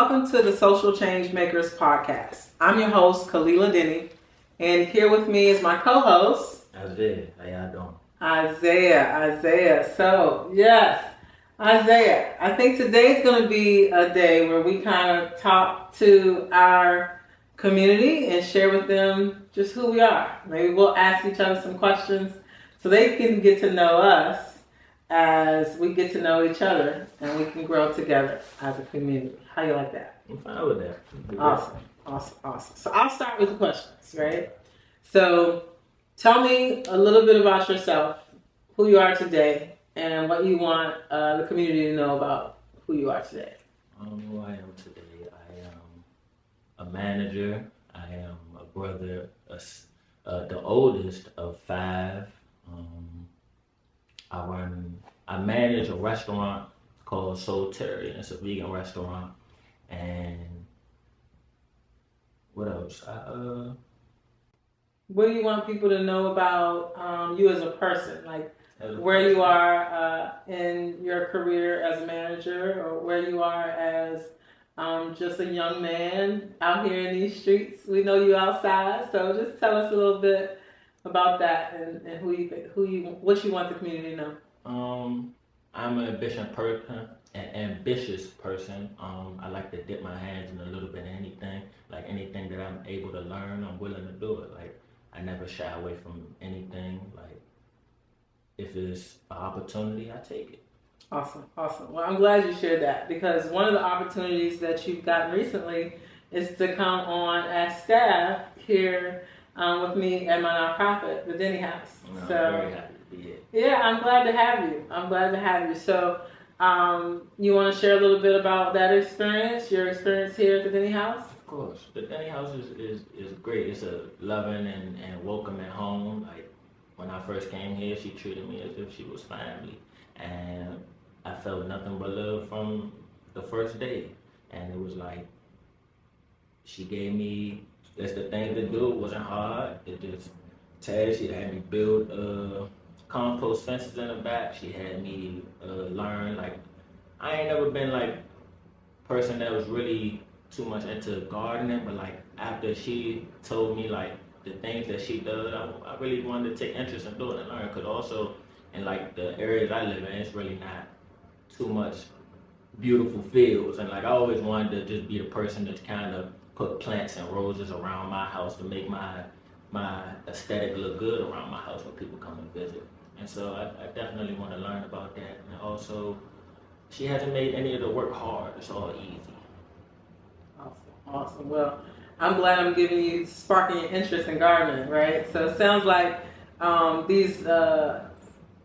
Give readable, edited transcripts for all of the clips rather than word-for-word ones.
welcome to the Social Changemakers Podcast. I'm your host, Khalilah, and here with me is my co-host, Isaiah. How y'all doing? Isaiah. So, yes, Isaiah, I think today's going to be a day where we kind of talk to our community and share with them just who we are. Maybe we'll ask each other some questions so they can get to know us as we get to know each other and we can grow together as a community. How you like that? I'm fine with that. Awesome. So I'll start with the questions, right? So tell me a little bit about yourself, who you are today, and what you want the community to know about who you are today. Who I am today, I am a manager. I am a brother, the oldest of 5. I manage a restaurant called Soultarian. It's a vegan restaurant. And what else? What do you want people to know about you as a person? Like where you are in your career as a manager, or where you are as just a young man out here in these streets. We know you outside, so just tell us a little bit about that and what you want the community to know. I'm an ambitious person. I like to dip my hands in a little bit of anything. Like anything that I'm able to learn, I'm willing to do it. Like I never shy away from anything. Like if it's an opportunity, I take it. Awesome. Well, I'm glad you shared that, because one of the opportunities that you've gotten recently is to come on as staff here with me at my nonprofit, the Denny House. I'm very happy to be here. Yeah, I'm glad to have you. So, you want to share a little bit about that experience, your experience here at the Denny House? Of course. The Denny House is great. It's a loving and welcoming home. Like when I first came here, she treated me as if she was family. And I felt nothing but love from the first day. And it was like, she gave me just the thing to do. It wasn't hard. It just she had me build compost fences in the back. She had me learn. Like I ain't never been like person that was really too much into gardening, but like after she told me like the things that she does, I really wanted to take interest in doing and learn. Cause also in like the areas I live in, it's really not too much beautiful fields, and like I always wanted to just be the person that's kind of put plants and roses around my house to make my aesthetic look good around my house when people come and visit. And so I definitely want to learn about that. And also, she hasn't made any of the work hard. It's all easy. Awesome. Well, I'm glad I'm sparking your interest in gardening, right? So it sounds like these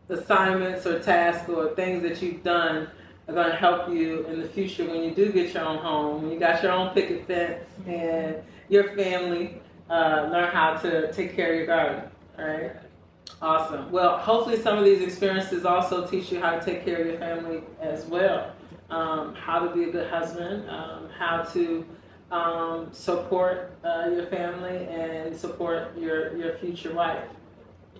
assignments or tasks or things that you've done are going to help you in the future when you do get your own home, when you got your own picket fence and your family learn how to take care of your garden, all right? Awesome. Well, hopefully some of these experiences also teach you how to take care of your family as well, how to be a good husband, how to support your family and support your future wife,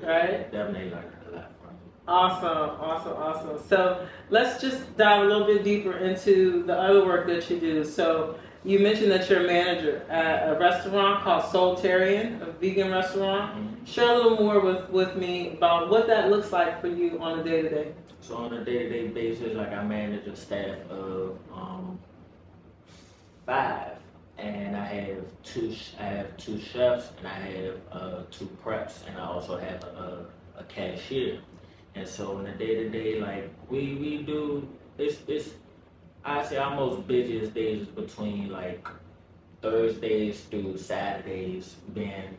right? Definitely learned a lot from you. Awesome. So let's just dive a little bit deeper into the other work that you do. So you mentioned that you're a manager at a restaurant called Soultarian, a vegan restaurant. Mm-hmm. Share a little more with me about what that looks like for you on a day-to-day. So on a day-to-day basis, like I manage a staff of 5, and I have two chefs, and I have 2 preps, and I also have a cashier. And so on a day-to-day, like we do, it's I say our most busiest days is between like Thursdays through Saturdays. Then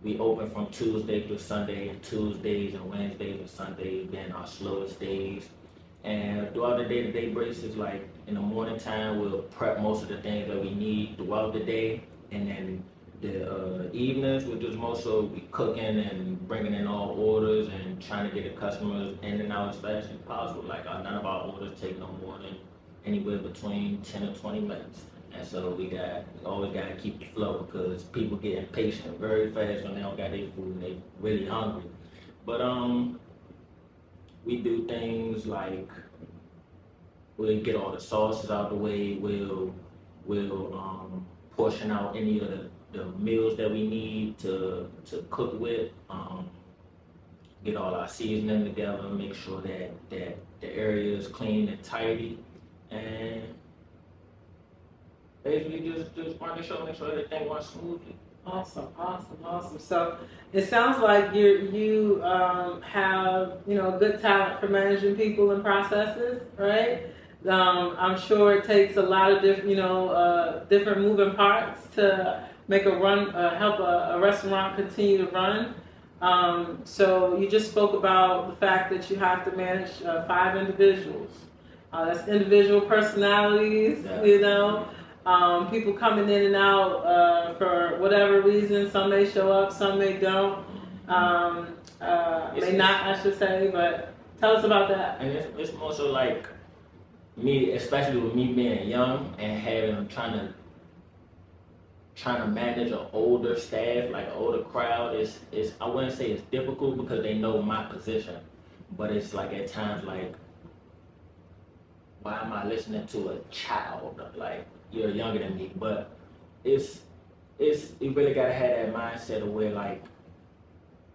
we open from Tuesday through Sunday, and Tuesdays and Wednesdays and Sundays being our slowest days. And throughout the day-to-day basis, like in the morning time, we'll prep most of the things that we need throughout the day, and then the evenings, we're just more so we cooking and bringing in all orders and trying to get the customers in and out as fast as possible. Like none of our orders take no more than anywhere between 10 or 20 minutes. And so we always got to keep the flow, because people get impatient very fast when they don't got their food and they really hungry. But we do things like we'll get all the sauces out the way, we'll We'll portion out any of the meals that we need to cook with. Get all our seasoning together, make sure that the area is clean and tidy, and basically just want to make sure everything runs smoothly. Awesome. So it sounds like you have good talent for managing people and processes, right? I'm sure it takes a lot of different moving parts to make help a restaurant continue to run. So you just spoke about the fact that you have to manage 5 individuals. That's individual personalities, people coming in and out for whatever reason. Some may show up, some may don't. May not, I should say, but tell us about that. And it's more so like me, especially with me being young and trying to manage an older staff, like an older crowd, is I wouldn't say it's difficult because they know my position, but it's like at times like, why am I listening to a child? Like, you're younger than me, but you really gotta have that mindset of where like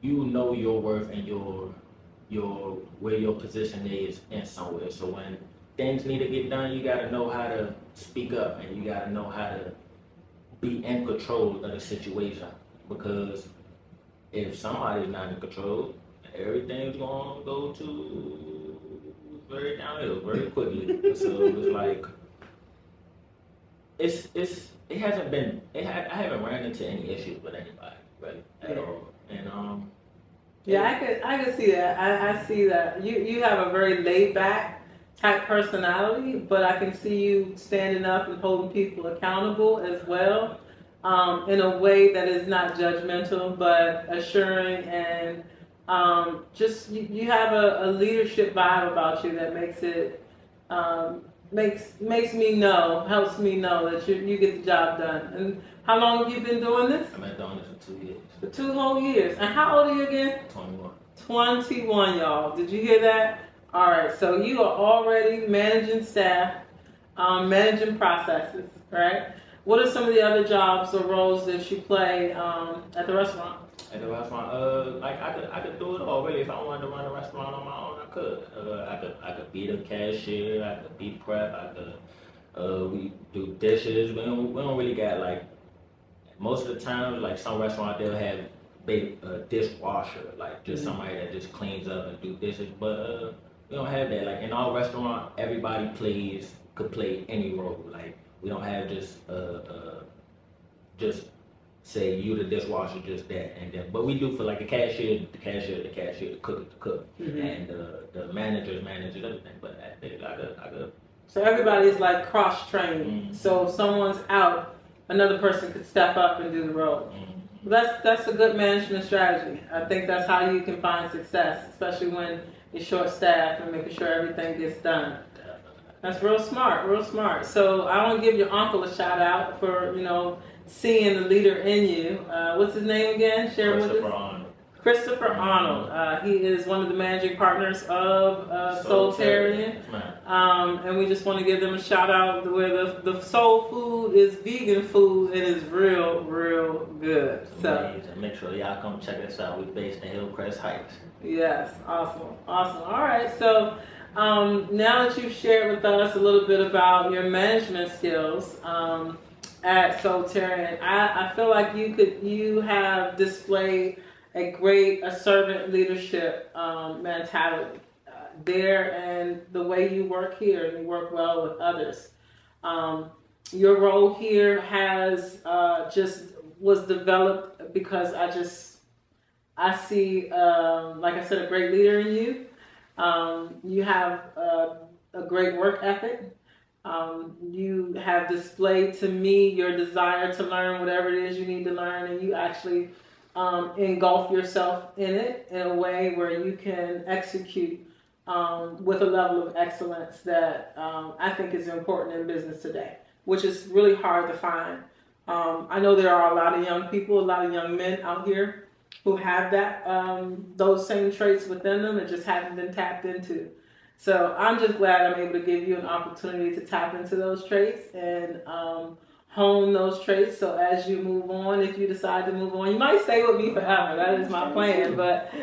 you know your worth and your where your position is in somewhere. So when things need to get done, you gotta know how to speak up and you gotta know how to be in control of the situation, because if somebody's not in control, everything's gonna go to very downhill very quickly. So it's like I haven't ran into any issues with anybody really at all, and I could see that. I see that you have a very laid back type personality, but I can see you standing up and holding people accountable as well, in a way that is not judgmental but assuring, and just you have a leadership vibe about you that makes it helps me know that you get the job done. And how long have you been doing this? I've been doing this for 2 years. For 2 whole years. And how old are you again? 21. 21, y'all. Did you hear that? All right. So you are already managing staff, managing processes, right? What are some of the other jobs or roles that you play at the restaurant? At the restaurant, like I could do it all really. If I wanted to run a restaurant on my own, I could. I could be the cashier. I could be prep. I could. We do dishes. We don't really got like most of the time. Like some restaurants, they'll have a dishwasher, like just somebody that just cleans up and do dishes. But we don't have that. Like in our restaurant, everybody could play any role. Like we don't have just say you the dishwasher, just that and that. But we do for like the cashier, the cook, and the managers, everything. But I could. So everybody's like cross-trained. So if someone's out, another person could step up and do the role. That's a good management strategy. I think that's how you can find success, especially when you're short-staffed and making sure everything gets done. That's real smart. So I want to give your uncle a shout out for seeing the leader in you. What's his name again? Share with us. Christopher Arnold. He is one of the managing partners of Soultarian. And we just want to give them a shout out where the soul food is vegan food and is real good. So make sure y'all come check us out. We're based in Hillcrest Heights. Yes, awesome. All right, so now that you've shared with us a little bit about your management skills at Soultarian, I feel like you have displayed a servant leadership mentality there, and the way you work here, and you work well with others. Your role here was developed because I see, like I said, a great leader in you. You have a great work ethic. You have displayed to me your desire to learn whatever it is you need to learn, and you actually engulf yourself in it in a way where you can execute with a level of excellence that I think is important in business today, which is really hard to find. I know there are a lot of young people, a lot of young men out here who have those same traits within them and just haven't been tapped into. So I'm just glad I'm able to give you an opportunity to tap into those traits and hone those traits. So as you move on, if you decide to move on, you might stay with me forever. That is my plan. But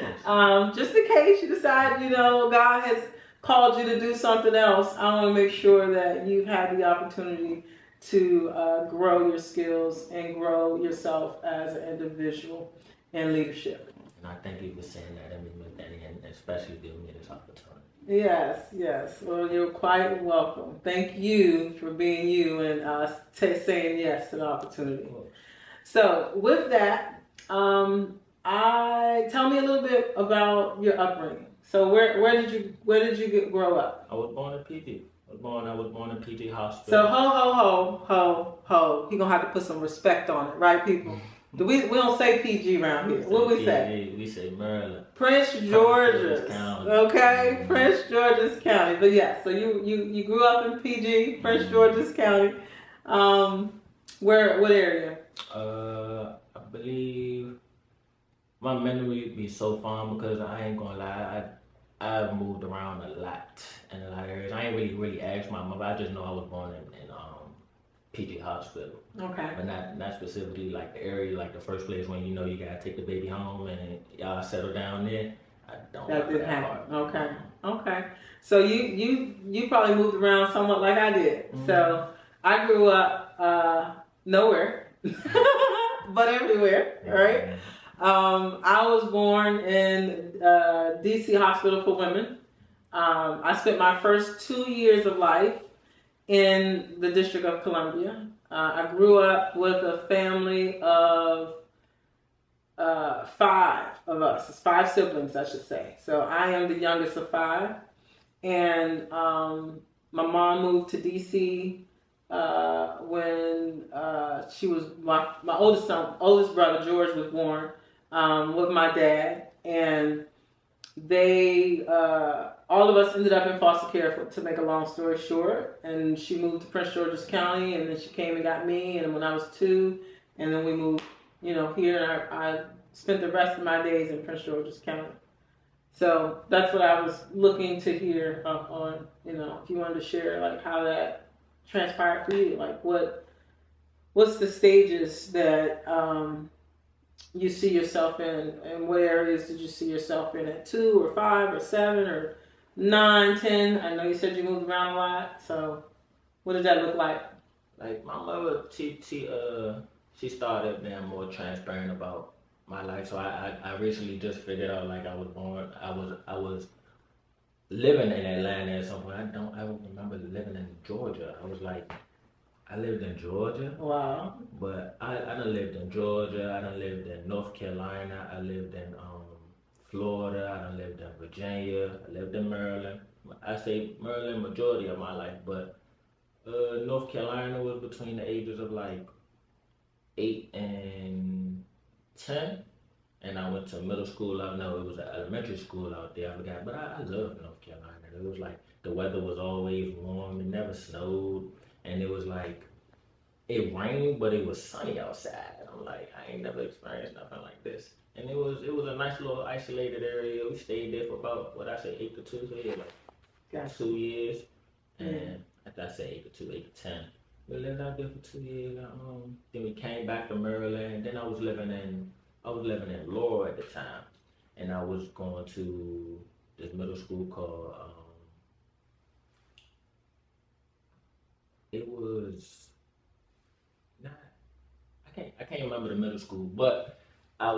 just in case you decide, God has called you to do something else, I want to make sure that you've had the opportunity to grow your skills and grow yourself as an individual in leadership. And I thank you for saying that, and especially giving me this opportunity. Yes. Well, you're quite welcome. Thank you for being you and saying yes to the opportunity. So with that, tell me a little bit about your upbringing. So where did you grow up? I was born in PG. I was born in PG Hospital. So ho. He gonna have to put some respect on it, right, people? We don't say PG around here. What we say? We say Maryland. Prince George's County. Okay, Prince George's County. But yeah, so you grew up in PG, Prince George's County. What area? I believe my memory be so fond because I ain't gonna lie, I've moved around a lot in a lot of areas. I ain't really asked my mother. I just know I was born in PG Hospital. Okay. But not specifically like the area, like the first place when you gotta take the baby home and y'all settle down there. I don't. That didn't happen. Okay. So you probably moved around somewhat like I did. Mm-hmm. So I grew up nowhere, but everywhere. Right. I was born in DC Hospital for Women. I spent my first 2 years of life in the District of Columbia. I grew up with a family of 5 of us. It's 5 siblings, I should say. So I am the youngest of 5. And my mom moved to DC when she was my oldest brother George was born with my dad, and they all of us ended up in foster care to make a long story short. And she moved to Prince George's County, and then she came and got me, and when I was 2, and then we moved here, and I spent the rest of my days in Prince George's County. So that's what I was looking to hear on, if you wanted to share like how that transpired for you, like what's the stages that you see yourself in, and what areas did you see yourself in at 2 or 5 or 7 or 9, 10? I know you said you moved around a lot, so what did that look like? Like my mother, she started being more transparent about my life. So I recently just figured out, like, I was living in Atlanta at some point. I don't remember living in Georgia. I lived in Georgia. Wow. But I done lived in Georgia. I done lived in North Carolina. I lived in Florida. I done lived in Virginia. I lived in Maryland. I say Maryland majority of my life, but North Carolina was between the ages of like 8 and 10. And I went to middle school. I know it was an elementary school out there. I forgot, but I loved North Carolina. It was like the weather was always warm. It never snowed. And it was like, it rained, but it was sunny outside. And I'm like, I ain't never experienced nothing like this. And it was a nice little isolated area. We stayed there for about, 8 to 2, so yeah, like 2 years. And after I said 8 to 2, 8 to 10. We lived out there for 2 years. Then we came back to Maryland. Then I was living in Laurel at the time. And I was going to this middle school called, it was not, I can't remember the middle school, but I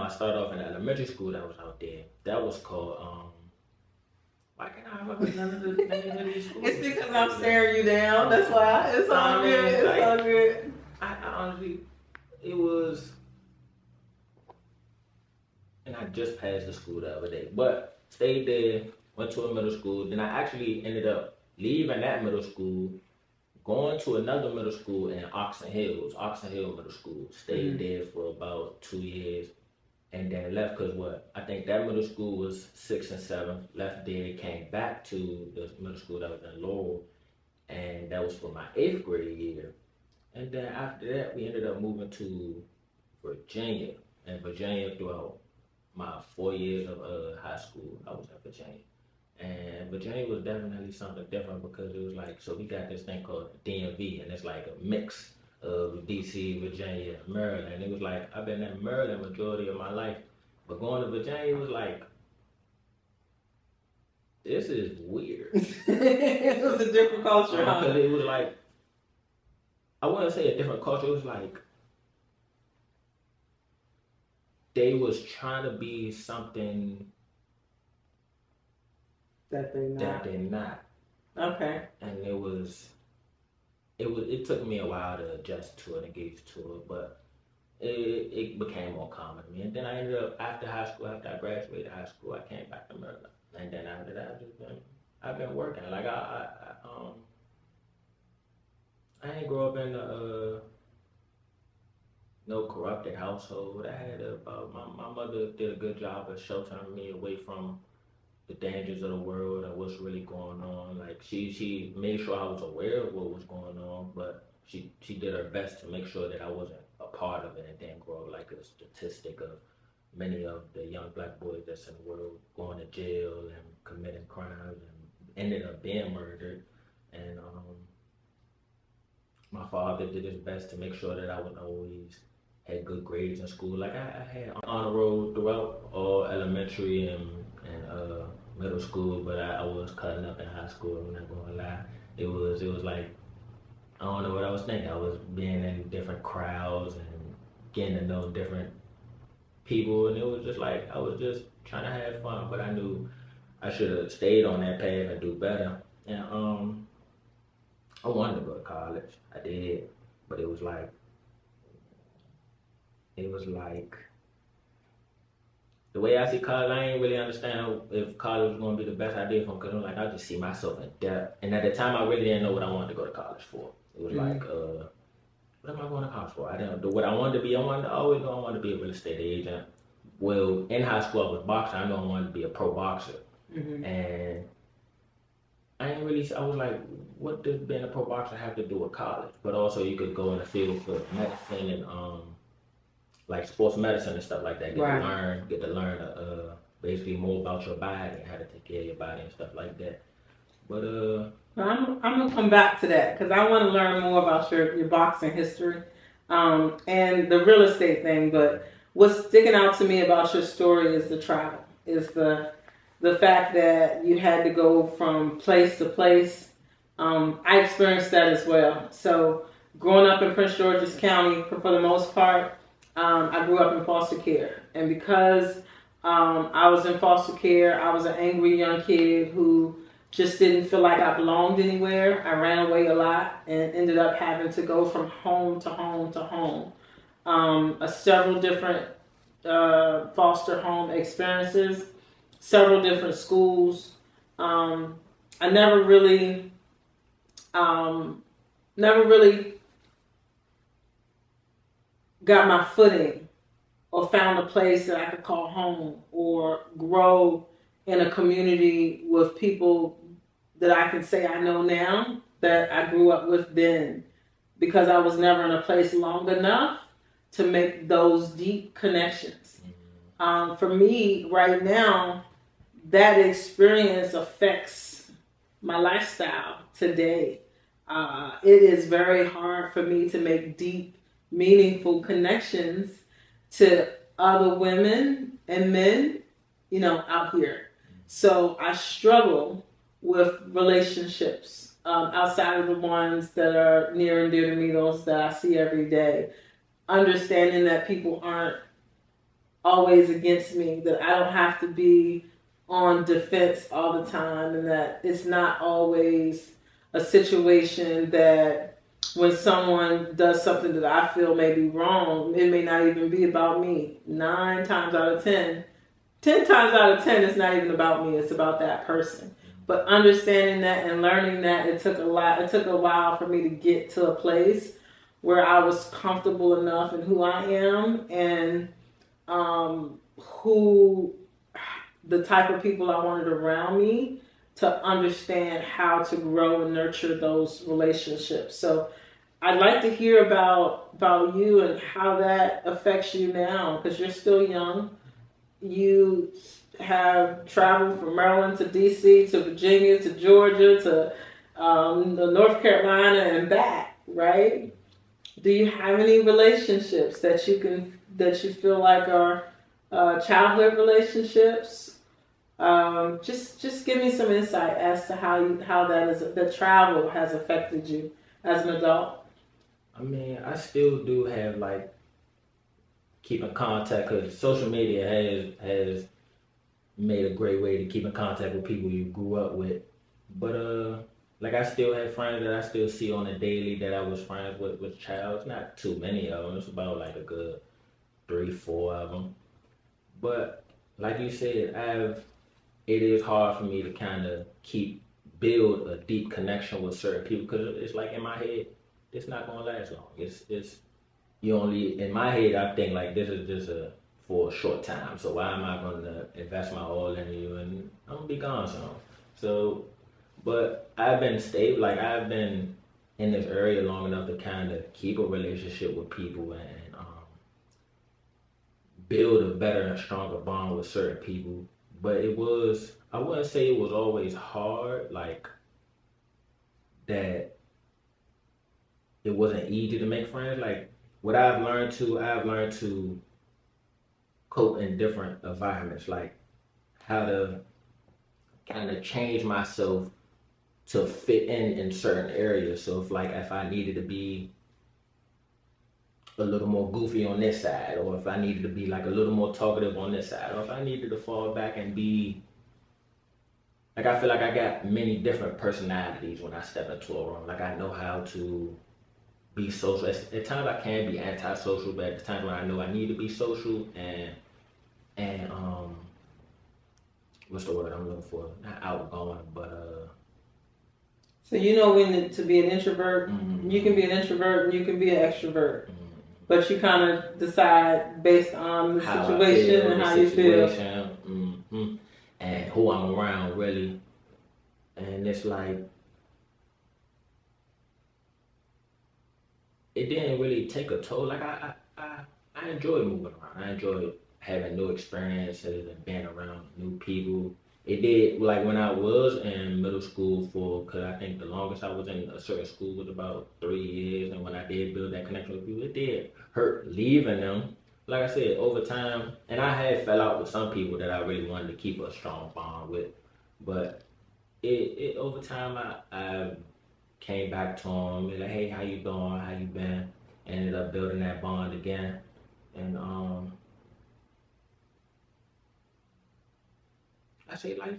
started off in an elementary school that was out there. That was called, why can't I remember none of these schools? It's because I'm staring you down, that's why. It's all good, it's all good. I honestly, it was, and I just passed the school the other day, but stayed there, went to a middle school, then I actually ended up leaving that middle school, going to another middle school in Oxon Hill Middle School. Stayed there for about 2 years, and then left because I think that middle school was 6th and 7th. Left there, came back to the middle school that was in Laurel, and that was for my 8th grade year. And then after that, we ended up moving to Virginia, and Virginia throughout my 4 years of high school, I was in Virginia. And Virginia was definitely something different because it was like, so we got this thing called DMV, and it's like a mix of DC, Virginia, Maryland. It was like, I've been in Maryland majority of my life, but going to Virginia was like, this is weird. It was a different culture, huh? Because it was like, I wouldn't say a different culture, it was like, they was trying to be something that they're not. Okay. And it took me a while to adjust to it and get used to it, but it became more common to me. And then I ended up, after I graduated high school, I came back to Maryland. And then after that, I've been working. Like I didn't grow up in no corrupted household. I had my mother did a good job of sheltering me away from the dangers of the world and what's really going on. Like she made sure I was aware of what was going on, but she did her best to make sure that I wasn't a part of it and didn't grow up like a statistic of many of the young black boys that's in the world going to jail and committing crimes and ended up being murdered. And my father did his best to make sure that I would always had good grades in school. Like I had honor roll throughout all elementary and middle school, but I was cutting up in high school. I'm not gonna lie. It was like, I don't know what I was thinking. I was being in different crowds and getting to know different people, and it was just like I was just trying to have fun. But I knew I should have stayed on that path and do better. And I wanted to go to college. I did, but it was like the way I see college, I ain't really understand if college was going to be the best idea for me, because I'm like, I just see myself in debt. And at the time, I really didn't know what I wanted to go to college for. It was like, what am I going to college for? I didn't know what I wanted to be. I always knew I wanted to be a real estate agent. Well, in high school, I was boxing. I knew I wanted to be a pro boxer. Mm-hmm. And I was like, what does being a pro boxer have to do with college? But also, you could go in the field for medicine and like sports medicine and stuff like that. Get to learn basically more about your body and how to take care of your body and stuff like that. But I'm gonna come back to that because I want to learn more about your boxing history and the real estate thing. But what's sticking out to me about your story is the travel, is the fact that you had to go from place to place. I experienced that as well. So growing up in Prince George's County, for the most part, I grew up in foster care. And because I was in foster care, I was an angry young kid who just didn't feel like I belonged anywhere. I ran away a lot and ended up having to go from home to home to home. Several different foster home experiences, several different schools. I never really got my footing or found a place that I could call home or grow in a community with people that I can say I know now that I grew up with then, because I was never in a place long enough to make those deep connections. For me right now, that experience affects my lifestyle today. It is very hard for me to make deep, meaningful connections to other women and men, out here. So I struggle with relationships outside of the ones that are near and dear to me, those that I see every day. Understanding that people aren't always against me, that I don't have to be on defense all the time, and that it's not always a situation that when someone does something that I feel may be wrong, it may not even be about me. 10 times out of 10, it's not even about me, it's about that person. But understanding that and learning that, it took a while for me to get to a place where I was comfortable enough in who I am and who the type of people I wanted around me, to understand how to grow and nurture those relationships. So I'd like to hear about you and how that affects you now, because you're still young. you have traveled from Maryland to DC to Virginia to Georgia to North Carolina and back, right? Do you have any relationships that you feel like are childhood relationships? Just give me some insight as to how the travel has affected you as an adult. I mean, I still do have like keep in contact because social media has made a great way to keep in contact with people you grew up with. But like I still have friends that I still see on a daily that I was friends with child. It's not too many of them. It's about like a good 3-4 of them. But like you said, it is hard for me to kind of build a deep connection with certain people because it's like in my head, it's not gonna last long. It's you only in my head I think like this is just for a short time. So why am I gonna invest my all in you and I'm gonna be gone soon. So, but I've been stable. Like I've been in this area long enough to kind of keep a relationship with people and build a better and stronger bond with certain people. But I wouldn't say it was always hard, like that it wasn't easy to make friends. Like what I've learned to cope in different environments, like how to kind of change myself to fit in certain areas. So if I needed to be a little more goofy on this side, or if I needed to be like a little more talkative on this side, or if I needed to fall back and be like I feel like I got many different personalities when I step into a room. Like I know how to be social. At times I can be antisocial, but at the times when I know I need to be social and what's the word I'm looking for? Not outgoing, but So you know when to be an introvert. Mm-hmm. You can be an introvert and you can be an extrovert. Mm-hmm. But you kind of decide based on the situation and how you feel. Mm-hmm. And who I'm around, really. And it's like, it didn't really take a toll. Like, I enjoyed moving around. I enjoyed having new experiences and being around new people. It did, like when I was in middle school because I think the longest I was in a certain school was about 3 years. And when I did build that connection with people, it did hurt leaving them. Like I said, over time, and I had fell out with some people that I really wanted to keep a strong bond with. But it over time, I came back to them and like, hey, how you doing? How you been? Ended up building that bond again. And I say life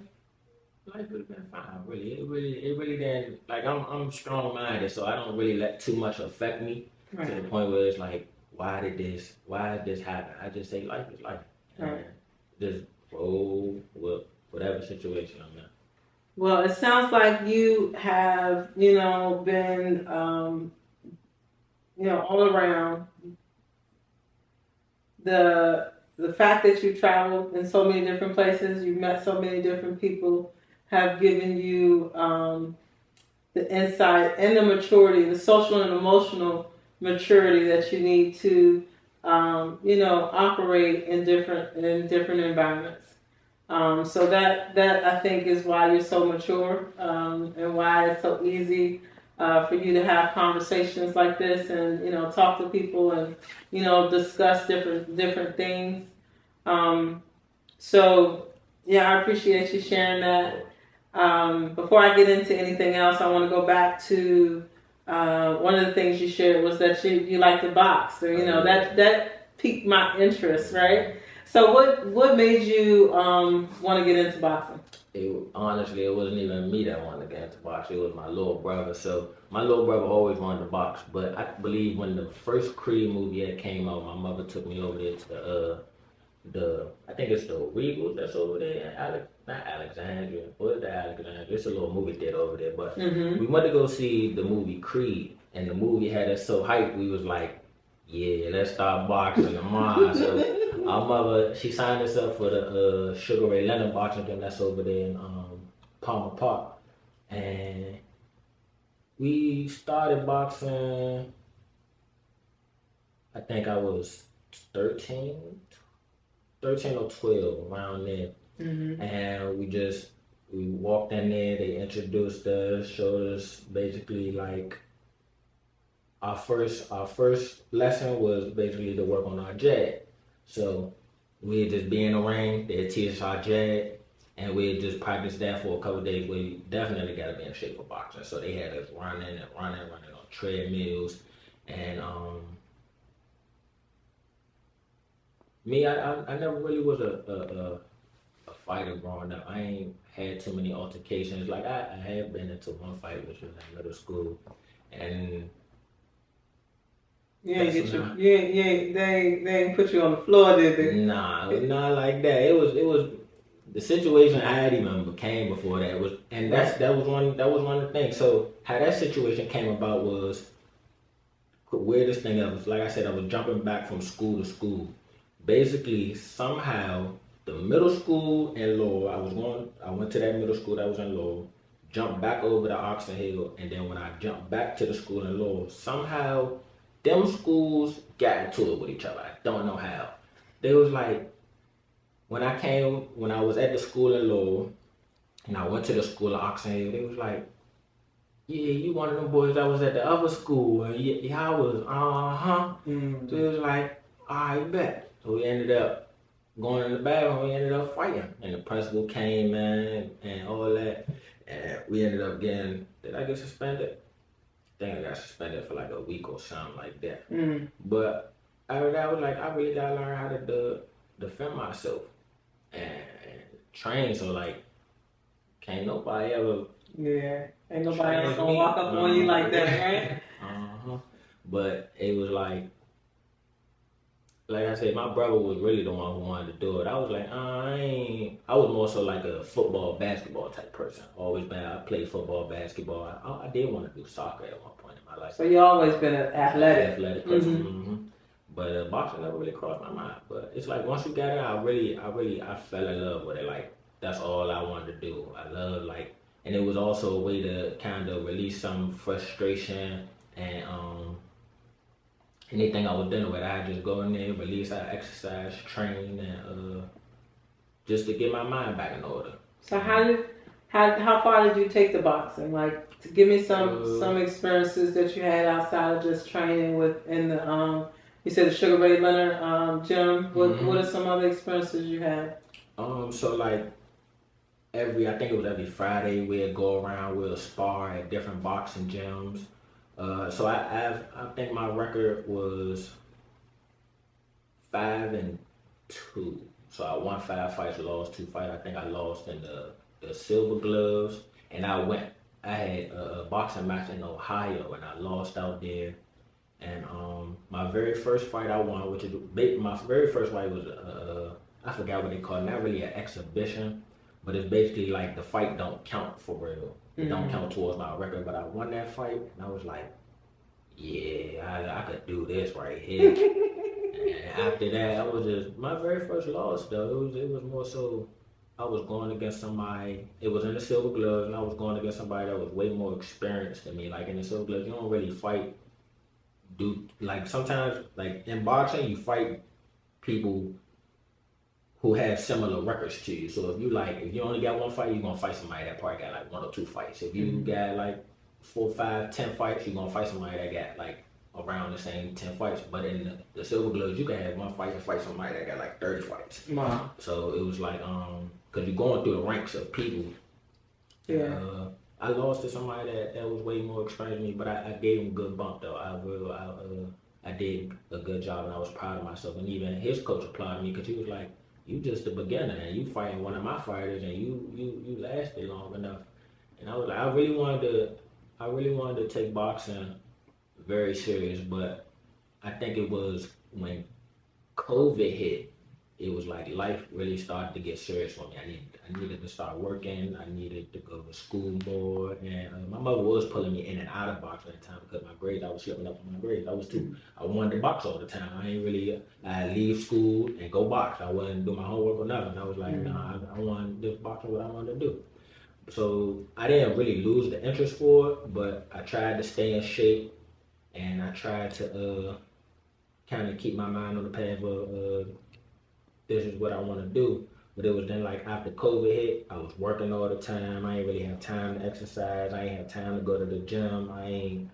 would have been fine. Really, it really didn't. Like I'm strong minded, so I don't really let too much affect me to the point where it's like, why did this happen? I just say life is life, and just roll with whatever situation I'm in. Well, it sounds like you have, been, all around. The fact that you traveled in so many different places, you've met so many different people, have given you the insight and the maturity, the social and emotional maturity that you need to, operate in different environments. So that I think is why you're so mature, and why it's so easy for you to have conversations like this and talk to people and discuss different things. So yeah, I appreciate you sharing that. Before I get into anything else, I want to go back to one of the things you shared was that you like to box. So that piqued my interest, right? So what made you want to get into boxing? Honestly, it wasn't even me that wanted to get into boxing. It was my little brother. So my little brother always wanted to box. But I believe when the first Creed movie that came out, my mother took me over there to I think it's the Regal that's over there. Not Alexandria. What is the Alexandria? It's a little movie theater over there. But we went to go see the movie Creed. And the movie had us so hyped, we was like, yeah, let's start boxing tomorrow. So our mother, she signed us up for the Sugar Ray Leonard boxing gym that's over there in Palmer Park. And we started boxing, I think I was 13, 13 or 12 around there. And we walked in there, they introduced us, showed us basically like our first lesson was basically to work on our jab. So we'd just be in the ring, they'd teach us our jab, and we'd just practice that for a couple of days. We definitely got to be in shape for boxing. So they had us running on treadmills. And me, I never really was a fighter growing up. I ain't had too many altercations. Like I have been into one fight, which was in middle school, and they ain't put you on the floor, did they? Nah, not like that. It was the situation I had even became before that was, and that was one of the things. So how that situation came about was the weirdest thing ever. Like I said, I was jumping back from school to school. Basically, somehow the middle school in Lowell, I went to that middle school that was in Lowell, jumped back over to Oxon Hill, and then when I jumped back to the school in Lowell, somehow them schools got into it with each other. I don't know how. They was like, when I was at the school in Lowell, and I went to the school in Oxon Hill, they was like, yeah, you one of them boys that was at the other school, and yeah, I was, So it was like, I bet. So we ended up going in the bathroom, we ended up fighting. And the principal came in and all that. And we ended up getting, did I get suspended? I think I got suspended for like a week or something like that. But after that, I was like, I really gotta learn how to defend myself and train. So like, can't nobody ever. Yeah, ain't nobody else gonna walk up on you like that, right? But it was like I said, my brother was really the one who wanted to do it. I was like, I was more so like a football, basketball type person. I played football, basketball. I did want to do soccer at one point in my life. So you always been an athletic person. But boxing never really crossed my mind. But it's like once we got it, I fell in love with it. Like that's all I wanted to do. I love and it was also a way to kind of release some frustration and anything I was dealing with, I just go in there, release, I exercise, train, and just to get my mind back in order. So how far did you take the boxing? Like, to give me some experiences that you had outside of just training within the you said the Sugar Ray Leonard gym. What are some other experiences you had? So like I think it was every Friday we'd go around, we'll spar at different boxing gyms. So I think my record was 5-2. So I won 5 fights, lost 2 fights. I think I lost in the silver gloves, and I had a boxing match in Ohio, and I lost out there. And my very first fight I won, my very first fight was I forgot what they call it, not really an exhibition, but it's basically like the fight don't count for real. It don't count towards my record, but I won that fight, and I was like, yeah, I could do this right here. And after that, I was just, my very first loss though, it was more so, I was going against somebody, it was in the silver gloves, and I was going against somebody that was way more experienced than me. Like in the silver gloves, you don't really fight, sometimes, like in boxing, you fight people who have similar records to you. So if you only got one fight, you're gonna fight somebody that probably got like 1 or 2 fights. If you got like 4, 5, 10 fights, you're gonna fight somebody that got like around the same 10 fights. But in the silver gloves, you can have one fight and fight somebody that got like 30 fights. Wow. So it was like, cause you're going through the ranks of people. Yeah. I lost to somebody that was way more experienced than me, but I gave him a good bump though. I did a good job, and I was proud of myself. And even his coach applauded me, because he was like, you just a beginner, and you fighting one of my fighters, and you lasted long enough. And I was like, I really wanted to take boxing very serious, but I think it was when COVID hit, it was like life really started to get serious for me. I needed to start working. I needed to go to school more, and my mother was pulling me in and out of boxing at the time because my grades, I was slipping up on my grades. I wanted to box all the time. I'd leave school and go box. I wouldn't do my homework or nothing. I was like, nah, I want this boxing, what I wanted to do. So I didn't really lose the interest for it, but I tried to stay in shape, and I tried to kind of keep my mind on the path of this is what I want to do. But it was then like after COVID hit, I was working all the time. I ain't really have time to exercise. I ain't have time to go to the gym. I ain't,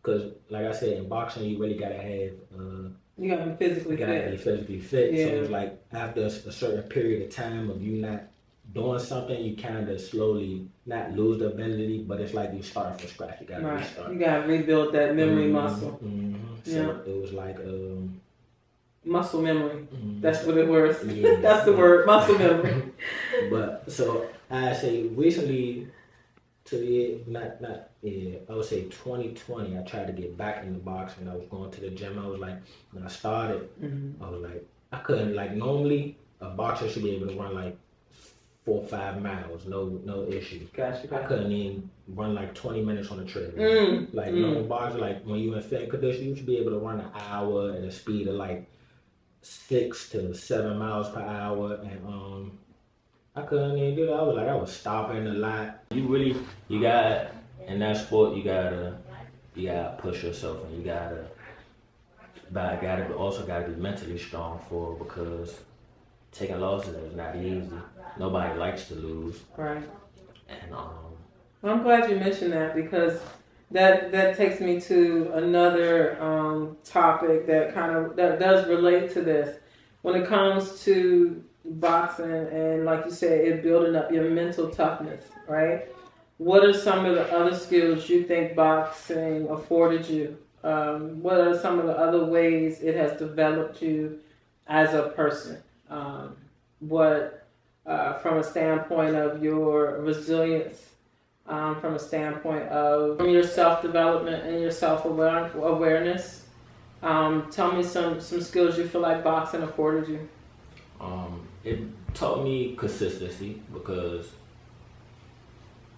cause like I said, in boxing, you really gotta have, you gotta be physically fit. Yeah. So it's like after a certain period of time of you not doing something, you kind of slowly not lose the ability, but it's like you start from scratch. You gotta restart. You gotta rebuild that memory muscle. So it was like muscle memory. That's what it was. That's the word, muscle memory. But so I say recently, I would say 2020, I tried to get back into boxing. I was going to the gym. I was like, when I started, I was like, I couldn't, like normally a boxer should be able to run like 4 or 5 miles, no issue. Gotcha. I couldn't even run like 20 minutes on the treadmill. Normal boxer, like when you in fit condition, you should be able to run an hour at a speed of like 6 to 7 miles per hour, and I couldn't even do that. I was stopping a lot. You got in that sport, you gotta push yourself, and also gotta be mentally strong for it, because taking losses is not easy. Nobody likes to lose. Right. And I'm glad you mentioned that, because that takes me to another topic that does relate to this. When it comes to boxing and, like you said, it building up your mental toughness, right? What are some of the other skills you think boxing afforded you? What are some of the other ways it has developed you as a person? From a standpoint of your resilience, from a standpoint of your self-development and your self-awareness. Tell me some skills you feel like boxing afforded you. It taught me consistency, because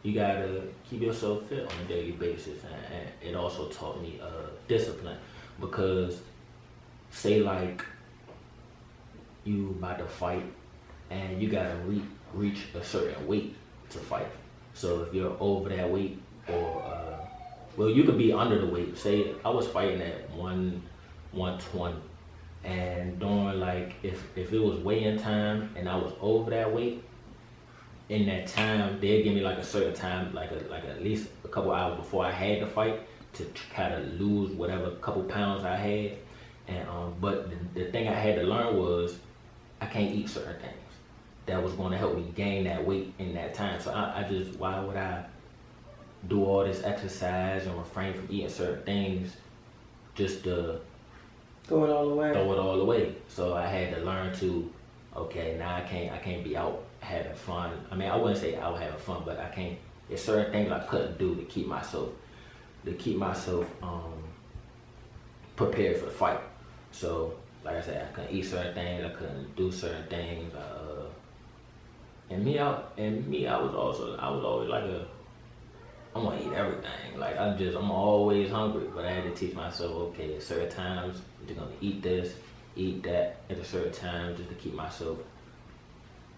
you gotta keep yourself fit on a daily basis, and it also taught me discipline, because say like you about to fight and you gotta reach a certain weight to fight. So if you're over that weight, or you could be under the weight. Say I was fighting at 120, and during like if it was weigh-in time and I was over that weight, in that time they'd give me like a certain time, like at least a couple hours before I had to fight, to kind of lose whatever couple pounds I had. And but the thing I had to learn was I can't eat certain things that was going to help me gain that weight in that time. So I just, why would I do all this exercise and refrain from eating certain things just to throw it all away? So I had to learn to, okay, now I can't be out having fun. I mean, I wouldn't say out having fun, but I can't. There's certain things I couldn't do to keep myself prepared for the fight. So like I said, I couldn't eat certain things, I couldn't do certain things. I was always like I want to eat everything. Like I'm always hungry, but I had to teach myself, okay, at certain times I'm gonna eat this, eat that at a certain time, just to keep myself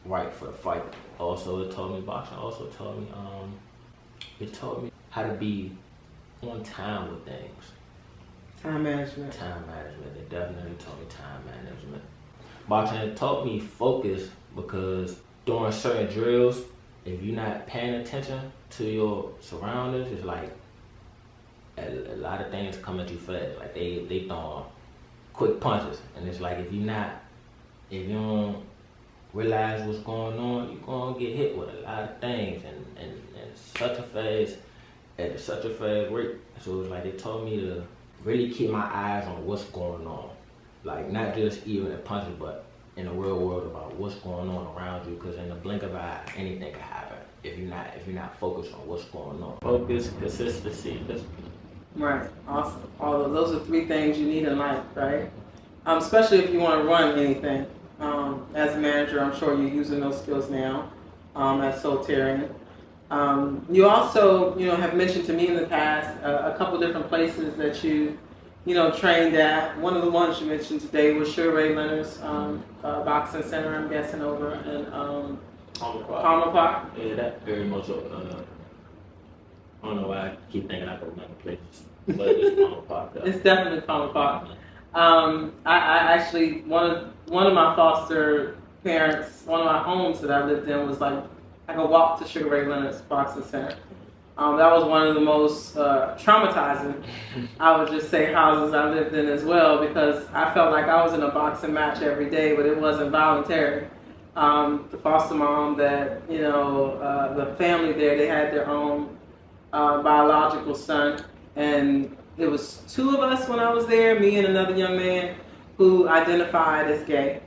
right for the fight. Also, boxing also taught me how to be on time with things. Time management. It definitely taught me time management. Boxing taught me focus, because during certain drills, if you're not paying attention to your surroundings, it's like a lot of things come at you fast. Like they throwing quick punches, and it's like if you don't realize what's going on, you're gonna get hit with a lot of things and at such a fast rate. So it's like they taught me to really keep my eyes on what's going on, like not just even at punches, but in the real world about what's going on around you. Because in the blink of an eye, anything can happen if you're not focused on what's going on. Focus, consistency. Right. Awesome. All of those are 3 things you need in life, right? Especially if you want to run anything. As a manager, I'm sure you're using those skills now at Soultarian. You also, have mentioned to me in the past a couple different places that you trained at. One of the ones you mentioned today was Relentless Boxing Center, I'm guessing, over in Palmer Park. Yeah, that very much. I don't know why I keep thinking I go to other places. But it's falling apart. It's definitely falling apart. I actually one of my foster parents, one of my homes that I lived in was like I could walk to Sugar Ray Leonard's Boxing Center. That was one of the most traumatizing, I would just say, houses I lived in as well, because I felt like I was in a boxing match every day, but it wasn't voluntary. The foster mom that, the family there, they had their own biological son, and it was two of us when I was there, me and another young man who identified as gay.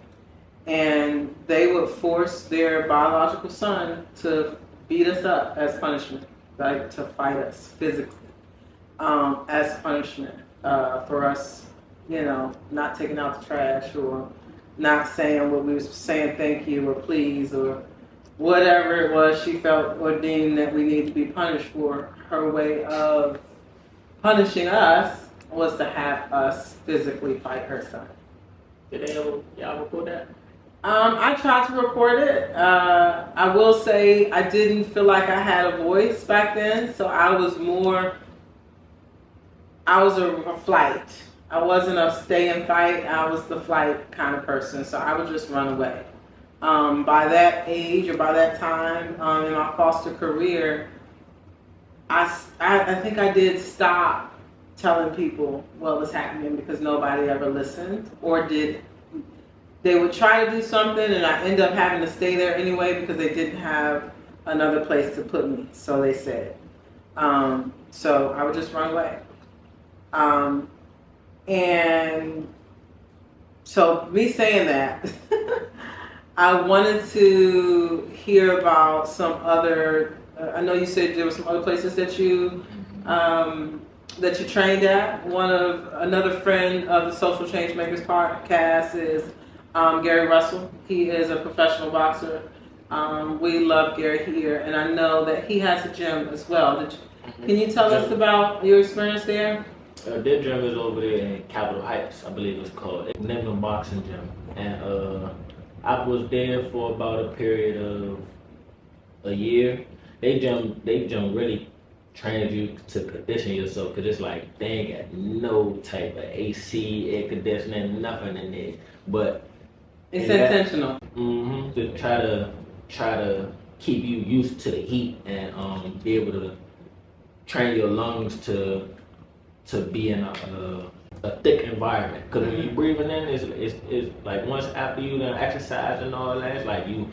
And they would force their biological son to beat us up as punishment, like to fight us physically as punishment for us, not taking out the trash or not saying what we were saying, thank you or please or whatever it was she felt or deemed that we need to be punished for. Her way of punishing us was to have us physically fight her son. Did y'all record that? I tried to record it. I will say I didn't feel like I had a voice back then, so I was a flight. I wasn't a stay and fight. I was the flight kind of person, so I would just run away. By that age or by that time in my foster career, I think I did stop telling people what was happening because nobody ever listened or did. They would try to do something and I end up having to stay there anyway because they didn't have another place to put me, so they said. So I would just run away. And so me saying that, I wanted to hear about some other, I know you said there were some other places that you trained at. Another friend of the Social Changemakers Podcast is Gary Russell. He is a professional boxer. We love Gary here, and I know that he has a gym as well. Can you tell us about your experience there? Their gym is over there in Capitol Heights, I believe it's called. It's named a boxing gym, and I was there for about a period of a year. They gym really trains you to condition yourself, because it's like they ain't got no type of AC, air conditioning, nothing in there, but it's intentional. To try to keep you used to the heat and be able to train your lungs to be in a thick environment. Because when you're breathing in, it's like once after you done exercise and all that, it's like you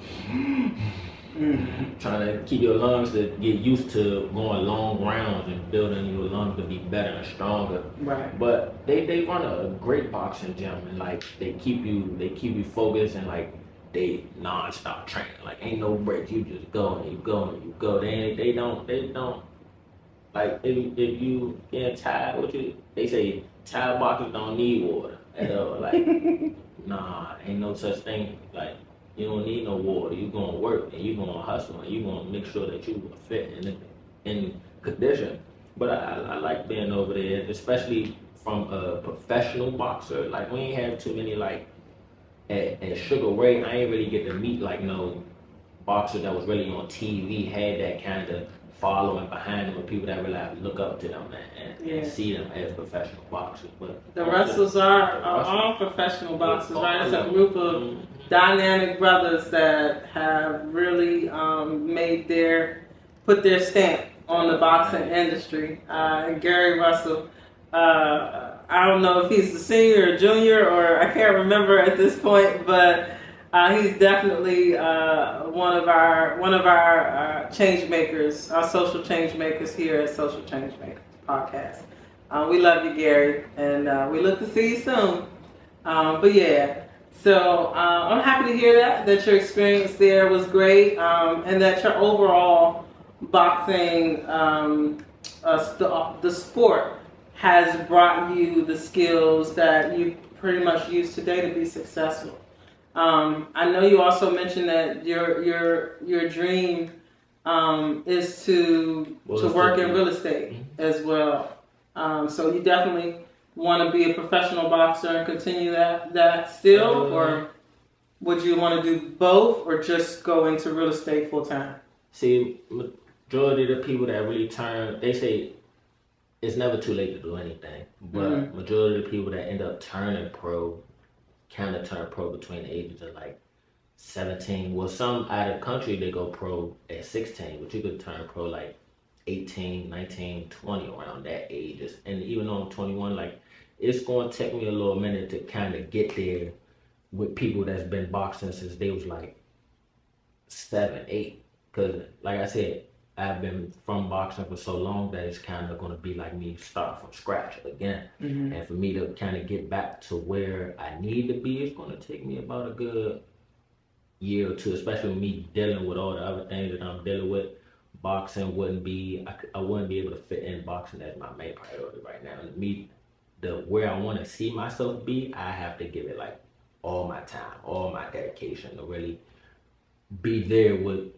trying to keep your lungs to get used to going long rounds and building your lungs to be better and stronger. Right. But they run a great boxing gym, and like they keep you focused, and like they non-stop training. Like ain't no breaks. You just go and you go and you go. They don't like if you get tired, they say tired boxers don't need water at all. Like nah, ain't no such thing. Like you don't need no water. You gonna work and you gonna hustle and you gonna make sure that you are fit and in condition. But I like being over there, especially from a professional boxer. Like we ain't have too many like at Sugar Ray. I ain't really get to meet like no boxer that was really on TV, had that kind of following behind them, and people that really have to look up to them and see them as professional boxers. But the wrestlers are all professional boxers, right? It's a group of dynamic brothers that have really put their stamp on the boxing industry. And Gary Russell, I don't know if he's a senior or junior, or I can't remember at this point, but he's definitely one of our change makers, our social change makers here at Social Changemakers Podcast. We love you, Gary, and we look to see you soon. But yeah, so I'm happy to hear that your experience there was great, and that your overall boxing, the sport, has brought you the skills that you pretty much use today to be successful. I know you also mentioned that your dream is to work in real estate as well. So you definitely want to be a professional boxer and continue that still, or would you want to do both, or just go into real estate full time? See, majority of the people that really turn, they say it's never too late to do anything. But majority of the people that end up turning pro kind of turn pro between the ages of like 17. Well, some out of country, they go pro at 16, but you could turn pro like 18, 19, 20 around that age. And even though I'm 21, like it's going to take me a little minute to kind of get there with people that's been boxing since they was like 7, 8. Because like I said, I've been from boxing for so long that it's kind of going to be like me start from scratch again. And for me to kind of get back to where I need to be, it's going to take me about a good year or two, especially me dealing with all the other things that I'm dealing with. Boxing wouldn't be, I wouldn't be able to fit in boxing as my main priority right now. And me, where I want to see myself be, I have to give it like all my time, all my dedication to really be there with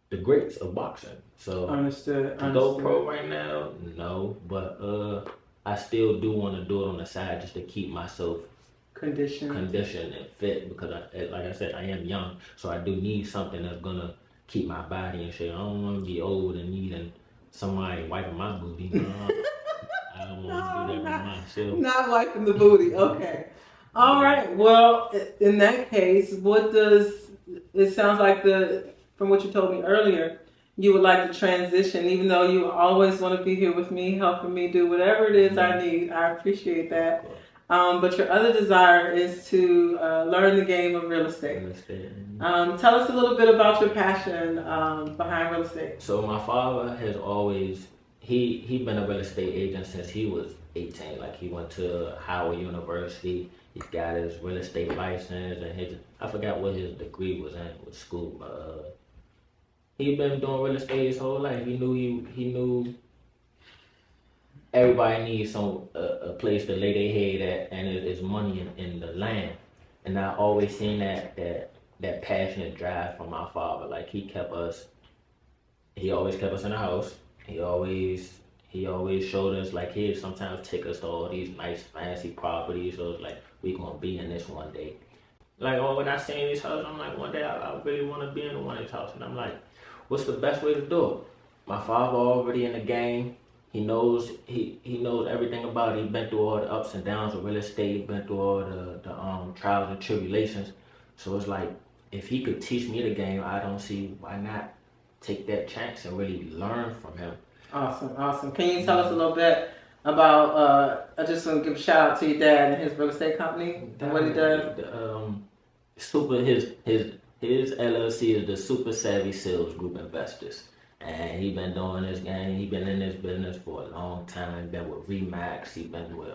the greats of boxing. So Understood. to go pro right now, no, but I still do want to do it on the side just to keep myself conditioned and fit, because like I said, I am young, so I do need something that's gonna keep my body in shape. I don't want to be old and needing somebody wiping my booty. I don't want to do that with myself. Not wiping the booty. Okay. All right. Well, in that case, it sounds like from what you told me earlier, you would like to transition, even though you always want to be here with me, helping me do whatever it is I need. I appreciate that. But your other desire is to learn the game of real estate. Tell us a little bit about your passion behind real estate. So my father has always, he been a real estate agent since he was 18. Like he went to Howard University. He got his real estate license, and I forgot what his degree was in with school. But he been doing real estate his whole life. He knew everybody needs a place to lay their head at, and it's money in the land. And I always seen that passionate drive from my father. Like he always kept us in the house. He always showed us, like he'd sometimes take us to all these nice fancy properties. So it's like, we gonna be in this one day. Like, when I seen this house, I'm like, one day I really want to be in one of these houses. And I'm like, what's the best way to do it? My father already in the game. He knows everything about it. He been through all the ups and downs of real estate. He been through all the trials and tribulations. So it's like, if he could teach me the game, I don't see why not take that chance and really learn from him. Awesome. Can you tell us a little bit about, I just want to give a shout out to your dad and his real estate company and what he does? His LLC is the Super Savvy Sales Group Investors. And he been doing this game. He been in this business for a long time. Been with Remax. He been with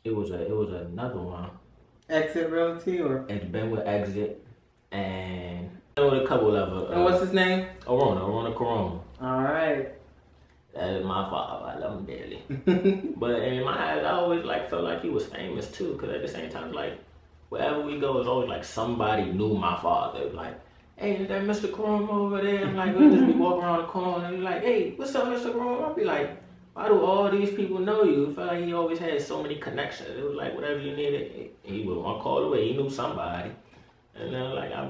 it was another one. Exit Realty, or? It's been with Exit, and with a couple of and what's his name? Arona Corona. All right. That is my father. I love him dearly. But in my eyes, I always felt like he was famous too. Cause at the same time, like wherever we go, it's always like somebody knew my father. Like, hey, is that Mr. Corona over there? I'm like, we'll just be walking around the corner and be like, hey, what's up, Mr. Corona? I'll be like, why do all these people know you? I felt like he always had so many connections. It was like whatever you needed, he was one call away. He knew somebody. And then like I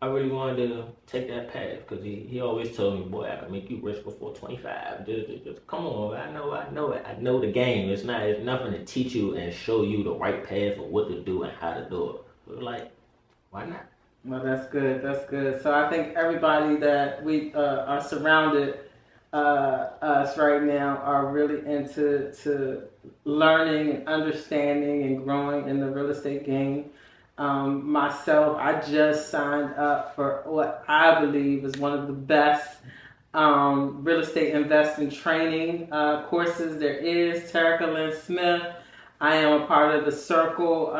really wanted to take that path, because he always told me, boy, I can make you rich before 25. Just come on, I know it. I know the game. It's nothing to teach you and show you the right path of what to do and how to do it. But like, why not? Well, that's good. So I think everybody that we are surrounded us right now are really into learning and understanding and growing in the real estate game. Myself, I just signed up for what I believe is one of the best real estate investing training courses there is, Terica Lynn Smith. I am a part of the circle,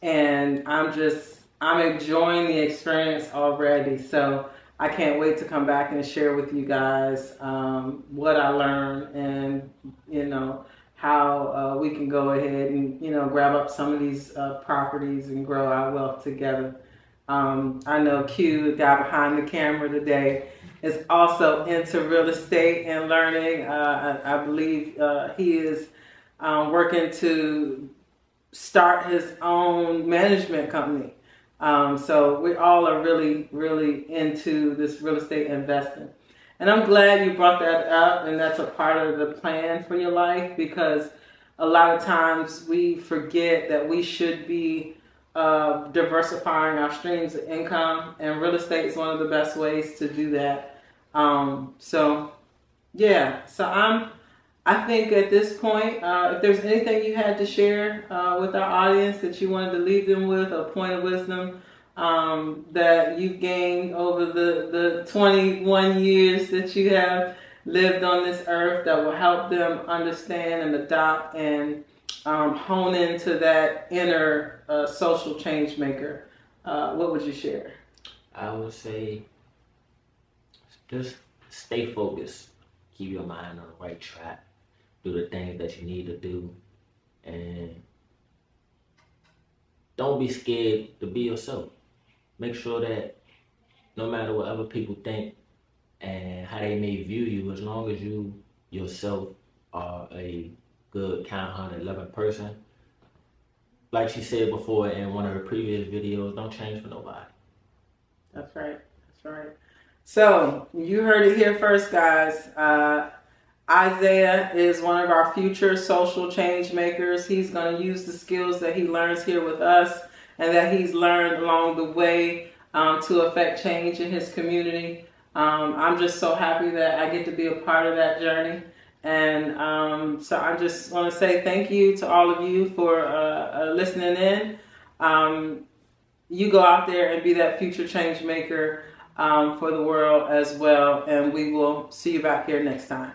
and I'm enjoying the experience already. So I can't wait to come back and share with you guys what I learned, and how we can go ahead and grab up some of these properties and grow our wealth together. I know Q, the guy behind the camera today, is also into real estate and learning. I believe he is working to start his own management company. So we all are really, really into this real estate investing. And I'm glad you brought that up, and that's a part of the plan for your life, because a lot of times we forget that we should be diversifying our streams of income, and real estate is one of the best ways to do that. So I think at this point, if there's anything you had to share with our audience that you wanted to leave them with, a point of wisdom that you've gained over the 21 years that you have lived on this earth, that will help them understand and adopt and hone into that inner social change maker, what would you share? I would say just stay focused. Keep your mind on the right track. Do the things that you need to do. And don't be scared to be yourself. Make sure that no matter what other people think and how they may view you, as long as you yourself are a good, kind-hearted, loving person, like she said before in one of her previous videos, don't change for nobody. That's right. That's right. So you heard it here first, guys. Isaiah is one of our future social change makers. He's going to use the skills that he learns here with us and that he's learned along the way to affect change in his community. I'm just so happy that I get to be a part of that journey. And so I just want to say thank you to all of you for listening in. You go out there and be that future change maker for the world as well. And we will see you back here next time.